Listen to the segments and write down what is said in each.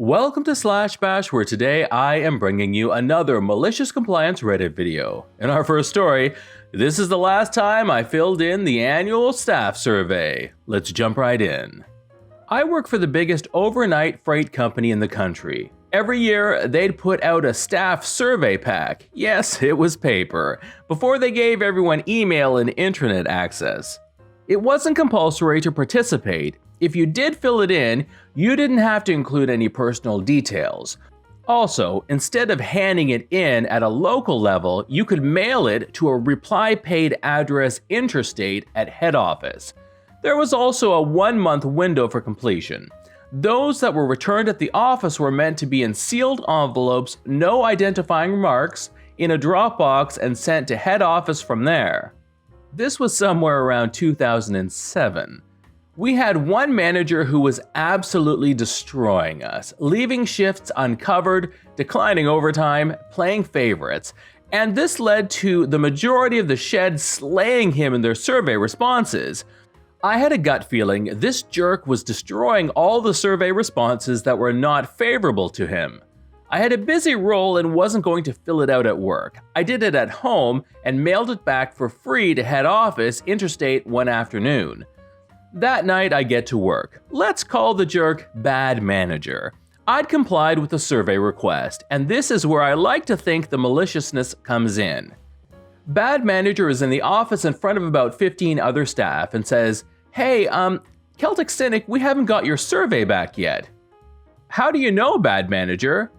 Welcome to Slash Bash, where today I am bringing you another malicious compliance Reddit video. In our first story, this is the last time I filled in the annual staff survey. Let's jump right in. I work for the biggest overnight freight company in the country. Every year, they'd put out a staff survey pack. Yes, it was paper, before they gave everyone email and internet access. It wasn't compulsory to participate. If you did fill it in, you didn't have to include any personal details. Also, instead of handing it in at a local level, you could mail it to a reply-paid address interstate at head office. There was also a 1-month window for completion. Those that were returned at the office were meant to be in sealed envelopes, no identifying marks, in a Dropbox and sent to head office from there. This was somewhere around 2007. We had one manager who was absolutely destroying us, leaving shifts uncovered, declining overtime, playing favorites, and this led to the majority of the shed slaying him in their survey responses. I had a gut feeling this jerk was destroying all the survey responses that were not favorable to him. I had a busy role and wasn't going to fill it out at work. I did it at home and mailed it back for free to head office interstate one afternoon. That night I get to work. Let's call the jerk bad manager. I'd complied with the survey request, and this is where I like to think the maliciousness comes in. Bad manager is in the office in front of about 15 other staff and says, "Hey, Celtic Cynic, we haven't got your survey back yet." "How do you know, bad manager?"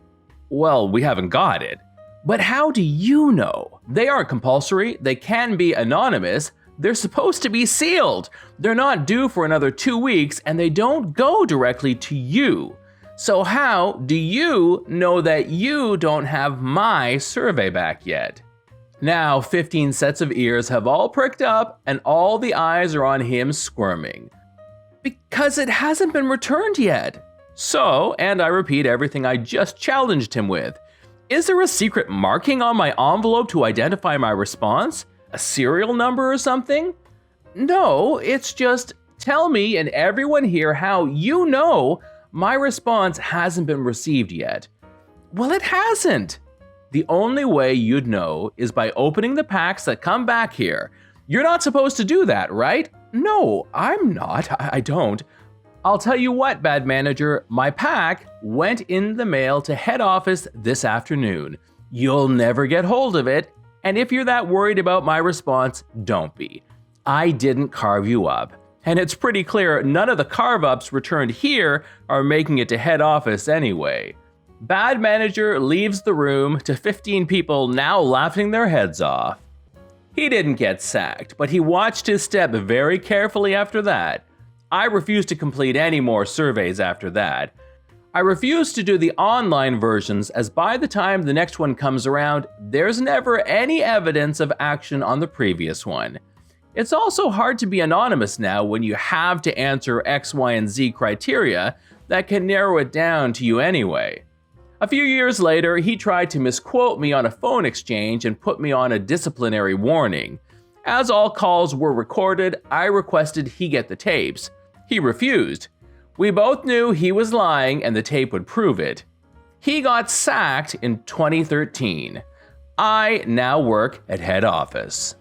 "Well, we haven't got it." "But how do you know? They aren't compulsory, they can be anonymous. They're supposed to be sealed. They're not due for another 2 weeks and they don't go directly to you. So how do you know that you don't have my survey back yet?" Now 15 sets of ears have all pricked up and all the eyes are on him squirming. "Because it hasn't been returned yet." So, and I repeat everything I just challenged him with. "Is there a secret marking on my envelope to identify my response? A serial number or something?" "No, it's just, tell me and everyone here how you know my response hasn't been received yet." "Well, it hasn't." "The only way you'd know is by opening the packs that come back here. You're not supposed to do that, right?" "No, I'm not. I don't." "I'll tell you what, bad manager, my pack went in the mail to head office this afternoon. You'll never get hold of it. And if you're that worried about my response, don't be. I didn't carve you up. And it's pretty clear none of the carve-ups returned here are making it to head office anyway." Bad manager leaves the room to 15 people now laughing their heads off. He didn't get sacked, but he watched his step very carefully after that. I refused to complete any more surveys after that. I refuse to do the online versions, as by the time the next one comes around, there's never any evidence of action on the previous one. It's also hard to be anonymous now when you have to answer X, Y, and Z criteria that can narrow it down to you anyway. A few years later, he tried to misquote me on a phone exchange and put me on a disciplinary warning. As all calls were recorded, I requested he get the tapes. He refused. We both knew he was lying and the tape would prove it. He got sacked in 2013. I now work at head office.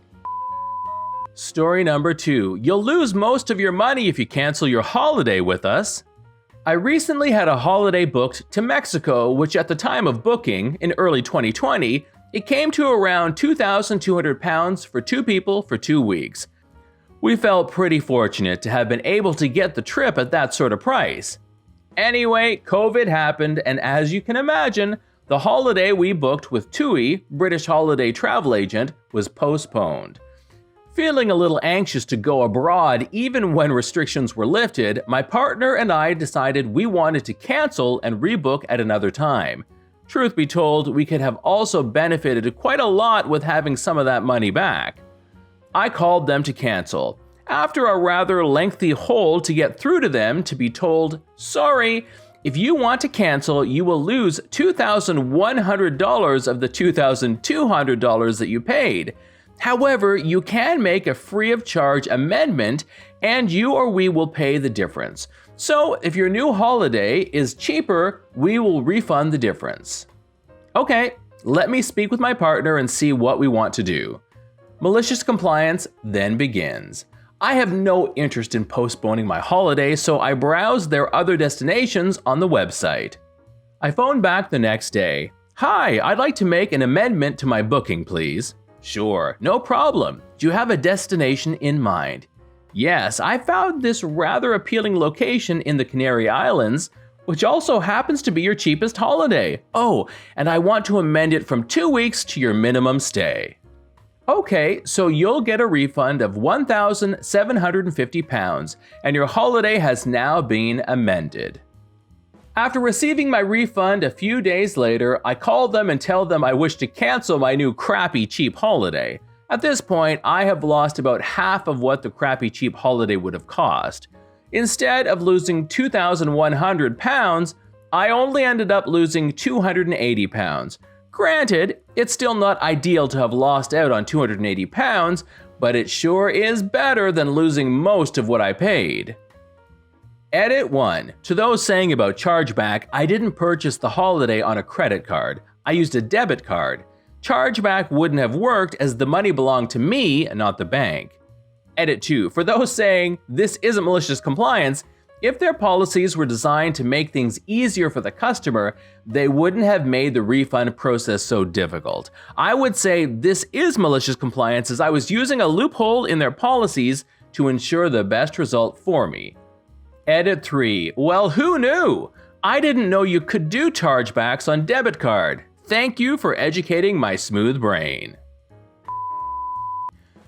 Story number 2. You'll lose most of your money if you cancel your holiday with us. I recently had a holiday booked to Mexico, which at the time of booking, in early 2020, it came to around £2,200 for 2 people for 2 weeks. We felt pretty fortunate to have been able to get the trip at that sort of price. Anyway, COVID happened, and as you can imagine, the holiday we booked with TUI, British holiday travel agent, was postponed. Feeling a little anxious to go abroad even when restrictions were lifted, my partner and I decided we wanted to cancel and rebook at another time. Truth be told, we could have also benefited quite a lot with having some of that money back. I called them to cancel. After a rather lengthy hold to get through to them to be told, "Sorry, if you want to cancel, you will lose $2,100 of the $2,200 that you paid. However, you can make a free of charge amendment and you or we will pay the difference. So if your new holiday is cheaper, we will refund the difference. Okay, let me speak with my partner and see what we want to do. Malicious compliance then begins. I have no interest in postponing my holiday, so I browsed their other destinations on the website. I phoned back the next day. Hi, I'd like to make an amendment to my booking, please. Sure, no problem. Do you have a destination in mind? Yes, I found this rather appealing location in the Canary Islands, which also happens to be your cheapest holiday. Oh, and I want to amend it from 2 weeks to your minimum stay. Okay, so you'll get a refund of £1,750 and your holiday has now been amended. After receiving my refund a few days later, I call them and tell them I wish to cancel my new crappy cheap holiday. At this point, I have lost about half of what the crappy cheap holiday would have cost. Instead of losing £2,100, I only ended up losing £280. Granted, it's still not ideal to have lost out on £280, but it sure is better than losing most of what I paid. Edit 1. To those saying about chargeback, I didn't purchase the holiday on a credit card. I used a debit card. Chargeback wouldn't have worked as the money belonged to me and not the bank. Edit 2. For those saying this isn't malicious compliance, if their policies were designed to make things easier for the customer, they wouldn't have made the refund process so difficult. I would say this is malicious compliance as I was using a loophole in their policies to ensure the best result for me. Edit 3. Well, who knew? I didn't know you could do chargebacks on debit card. Thank you for educating my smooth brain.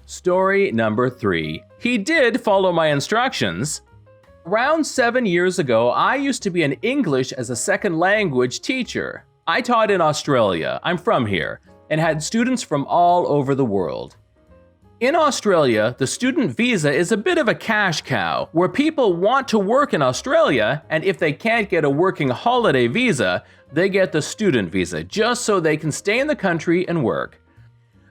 Story number 3. He did follow my instructions. Around 7 years ago, I used to be an English as a second language teacher. I taught in Australia, I'm from here, and had students from all over the world. In Australia, the student visa is a bit of a cash cow, where people want to work in Australia, and if they can't get a working holiday visa, they get the student visa just so they can stay in the country and work.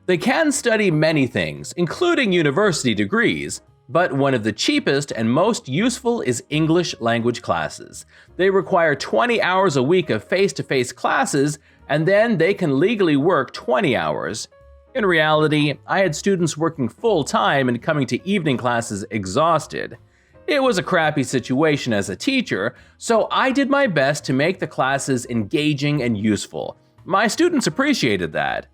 They can study many things, including university degrees, but one of the cheapest and most useful is English language classes. They require 20 hours a week of face-to-face classes, and then they can legally work 20 hours. In reality, I had students working full-time and coming to evening classes exhausted. It was a crappy situation as a teacher, so I did my best to make the classes engaging and useful. My students appreciated that.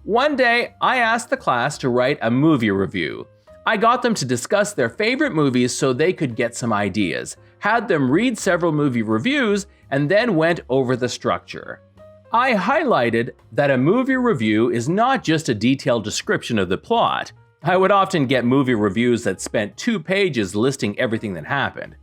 One day, I asked the class to write a movie review. I got them to discuss their favorite movies so they could get some ideas, had them read several movie reviews, and then went over the structure. I highlighted that a movie review is not just a detailed description of the plot. I would often get movie reviews that spent 2 pages listing everything that happened.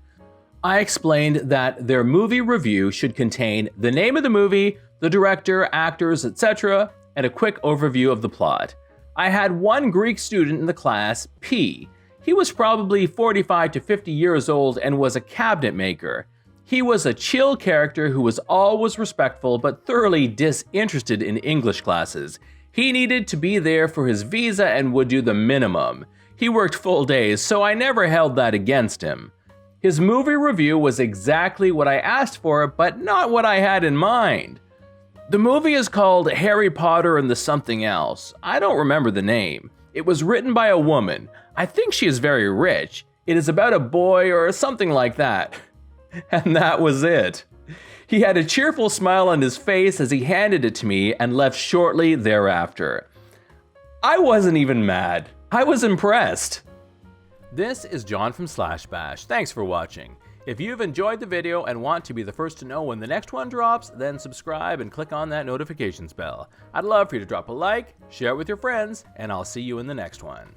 I explained that their movie review should contain the name of the movie, the director, actors, etc., and a quick overview of the plot. I had one Greek student in the class, P. He was probably 45 to 50 years old and was a cabinet maker. He was a chill character who was always respectful but thoroughly disinterested in English classes. He needed to be there for his visa and would do the minimum. He worked full days, so I never held that against him. His movie review was exactly what I asked for, but not what I had in mind. The movie is called Harry Potter and the Something Else. I don't remember the name. It was written by a woman. I think she is very rich. It is about a boy or something like that. And that was it. He had a cheerful smile on his face as he handed it to me and left shortly thereafter. I wasn't even mad. I was impressed. This is John from /bash. Thanks for watching. If you've enjoyed the video and want to be the first to know when the next one drops, then subscribe and click on that notifications bell. I'd love for you to drop a like, share it with your friends, and I'll see you in the next one.